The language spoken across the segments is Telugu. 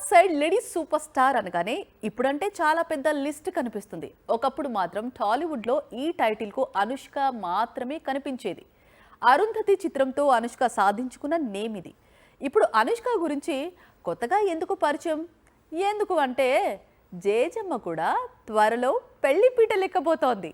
Top side ladies super star అనగానే ఇప్పుడంటే చాలా పెద్ద లిస్ట్ కనిపిస్తుంది. ఒకప్పుడు మాత్రం టాలీవుడ్ లో ఈ టైటిల్ కు అనుష్క మాత్రమే కనిపించేది. అరుంధతి చిత్రంతో అనుష్క సాధించుకున్న నేమ్ ఇది. ఇప్పుడు అనుష్క గురించి కొత్తగా ఎందుకు పరిచయం? ఎందుకు అంటే జేజమ్మ కూడా త్వరలో పెళ్లి పీటలెక్కబోతోంది.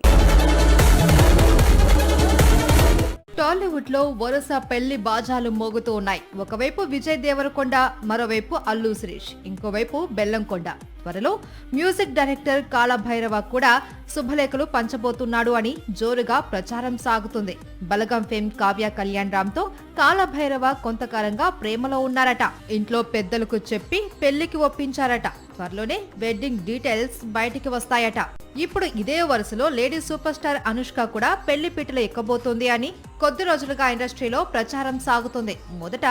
టాలీవుడ్ లో వరుస పెళ్లి బాజాలు మోగుతూ ఉన్నాయి. ఒకవైపు విజయ్ దేవరకొండ, మరోవైపు అల్లు శిరీష్, ఇంకోవైపు బెల్లంకొండ. త్వరలో మ్యూజిక్ డైరెక్టర్ కాళభైరవ కూడా శుభలేఖలు పంచబోతున్నాడు అని జోరుగా ప్రచారం సాగుతుంది. బలగం ఫేమ్ కావ్య కళ్యాణ్ రామ్ తో కాళభైరవ కొంతకాలంగా ప్రేమలో ఉన్నారట. ఇంట్లో పెద్దలకు చెప్పి పెళ్లికి ఒప్పించారట. త్వరలోనే వెడ్డింగ్ డీటెయిల్స్ బయటికి వస్తాయట. ఇప్పుడు ఇదే వరుసలో లేడీ సూపర్ స్టార్ అనుష్క కూడా పెళ్లి పీటలు ఎక్కబోతోంది అని కొద్ది రోజులుగా ఇండస్ట్రీలో ప్రచారం సాగుతుంది. మొదట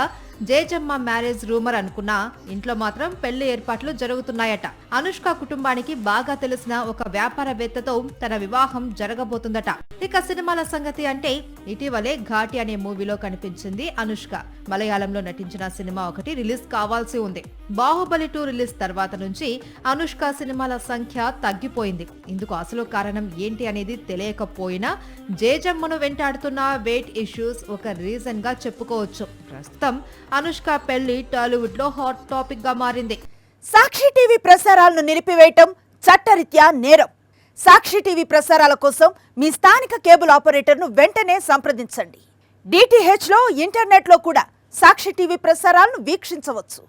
జేజమ్మ మ్యారేజ్ రూమర్ అనుకున్నా ఇంట్లో మాత్రం పెళ్లి ఏర్పాట్లు జరుగుతున్నాయట. అనుష్క కుటుంబానికి బాగా తెలిసిన ఒక వ్యాపారవేత్తతో తన వివాహం జరగబోతుందట. ఇక సినిమాల సంగతి అంటే ఇటీవలే ఘాటి అనే మూవీలో కనిపించింది అనుష్క. మలయాళంలో నటించిన సినిమా ఒకటి రిలీజ్ కావాల్సి ఉంది. బాహుబలి 2 రిలీజ్ తర్వాత నుంచి అనుష్క సినిమాల సంఖ్య తగ్గిపోయింది. ఇందుకు అసలు కారణం ఏంటి అనేది తెలియకపోయినా జేజమ్మను వెంటాడుతున్న వెయిట్ ఇష్యూస్ ఒక రీజన్ గా చెప్పుకోవచ్చు. ప్రస్తుతం అనుష్క పెళ్లి టాలీవుడ్ లో హాట్ టాపిక్ గా మారింది. సాక్షి టీవీ ప్రసారాలను నిలిపివేయటం చట్టరీత్యా నేరం. సాక్షి టీవీ ప్రసారాల కోసం మీ స్థానిక కేబుల్ ఆపరేటర్ను వెంటనే సంప్రదించండి. డిటిహెచ్ లో, ఇంటర్నెట్ లో కూడా సాక్షి టీవీ ప్రసారాలను వీక్షించవచ్చు.